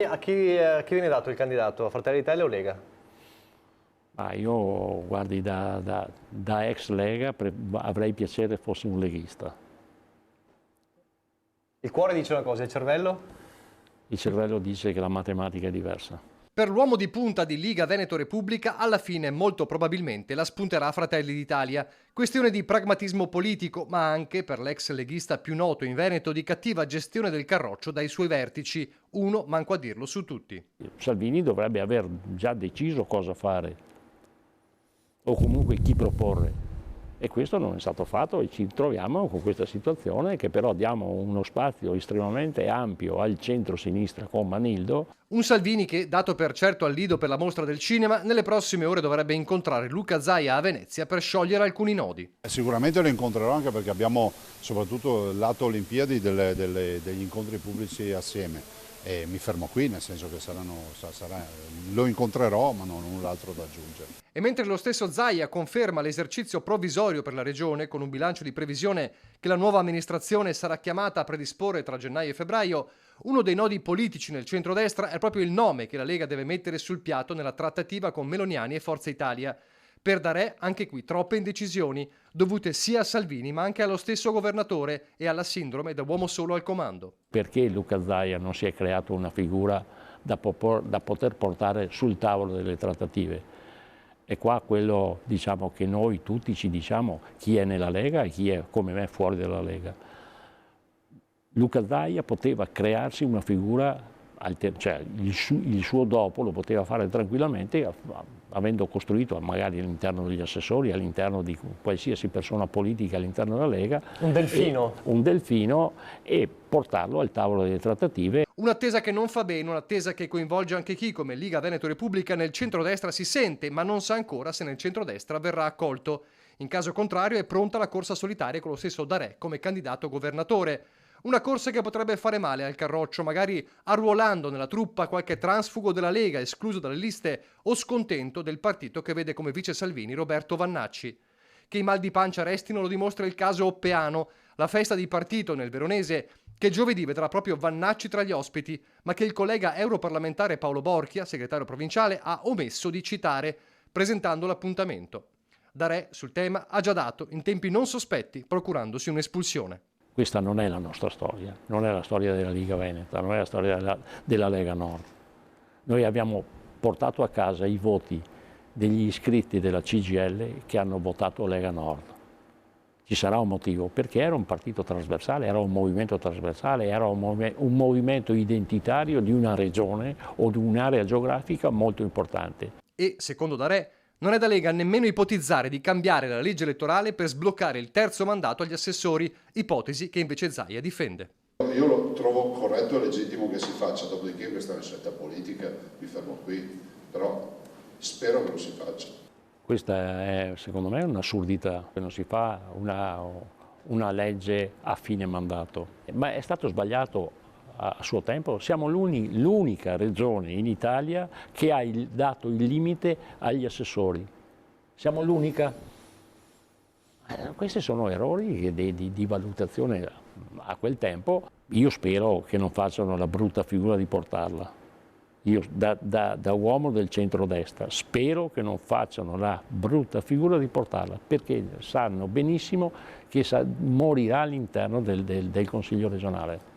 A chi viene dato il candidato? A Fratelli d'Italia o Lega? Io, guardi, da ex Lega avrei piacere fossi un leghista. Il cuore dice una cosa, il cervello? Il cervello dice che la matematica è diversa. Per l'uomo di punta di Liga Veneto Repubblica, alla fine molto probabilmente la spunterà Fratelli d'Italia. Questione di pragmatismo politico, ma anche, per l'ex leghista più noto in Veneto, di cattiva gestione del Carroccio dai suoi vertici. Uno, manco a dirlo su tutti. Salvini dovrebbe aver già deciso cosa fare, o comunque chi proporre. E questo non è stato fatto e ci troviamo con questa situazione che però diamo uno spazio estremamente ampio al centro-sinistra con Manildo. Un Salvini che, dato per certo al Lido per la mostra del cinema, nelle prossime ore dovrebbe incontrare Luca Zaia a Venezia per sciogliere alcuni nodi. Sicuramente lo incontrerò anche perché abbiamo soprattutto il lato Olimpiadi degli incontri pubblici assieme. E mi fermo qui, nel senso che lo incontrerò, ma non ho null'altro da aggiungere. E mentre lo stesso Zaia conferma l'esercizio provvisorio per la Regione, con un bilancio di previsione che la nuova amministrazione sarà chiamata a predisporre tra gennaio e febbraio, uno dei nodi politici nel centrodestra è proprio il nome che la Lega deve mettere sul piatto nella trattativa con Meloniani e Forza Italia. Per Darè, anche qui, troppe indecisioni, dovute sia a Salvini ma anche allo stesso governatore e alla sindrome da uomo solo al comando. Perché Luca Zaia non si è creato una figura da poter portare sul tavolo delle trattative? E qua quello, diciamo, che noi tutti ci diciamo chi è nella Lega e chi è come me fuori dalla Lega. Luca Zaia poteva crearsi una figura, cioè il suo dopo lo poteva fare tranquillamente avendo costruito magari all'interno degli assessori, all'interno di qualsiasi persona politica all'interno della Lega. Un delfino e portarlo al tavolo delle trattative. Un'attesa che non fa bene, un'attesa che coinvolge anche chi, come Liga Veneto Repubblica, nel centrodestra si sente, ma non sa ancora se nel centrodestra verrà accolto. In caso contrario è pronta la corsa solitaria con lo stesso Darè come candidato governatore. Una corsa che potrebbe fare male al Carroccio, magari arruolando nella truppa qualche transfugo della Lega escluso dalle liste o scontento del partito che vede come vice Salvini Roberto Vannacci. Che i mal di pancia restino lo dimostra il caso Oppeano, la festa di partito nel Veronese che giovedì vedrà proprio Vannacci tra gli ospiti, ma che il collega europarlamentare Paolo Borchia, segretario provinciale, ha omesso di citare, presentando l'appuntamento. Darè sul tema ha già dato in tempi non sospetti, procurandosi un'espulsione. Questa non è la nostra storia, non è la storia della Liga Veneta, non è la storia della Lega Nord. Noi abbiamo portato a casa i voti degli iscritti della CGIL che hanno votato Lega Nord. Ci sarà un motivo, perché era un partito trasversale, era un movimento trasversale, era un movimento identitario di una regione o di un'area geografica molto importante. E, secondo Darè, non è da Lega nemmeno ipotizzare di cambiare la legge elettorale per sbloccare il terzo mandato agli assessori, ipotesi che invece Zaia difende. Io lo trovo corretto e legittimo che si faccia, dopodiché questa è una scelta politica, mi fermo qui, però spero che lo si faccia. Questa è, secondo me, un'assurdità, non si fa una legge a fine mandato, ma è stato sbagliato a suo tempo. Siamo l'unica regione in Italia che ha dato il limite agli assessori. Siamo l'unica. Questi sono errori di valutazione a quel tempo. Io spero che non facciano la brutta figura di portarla. Io da uomo del centrodestra spero che non facciano la brutta figura di portarla, perché sanno benissimo che morirà all'interno del Consiglio regionale.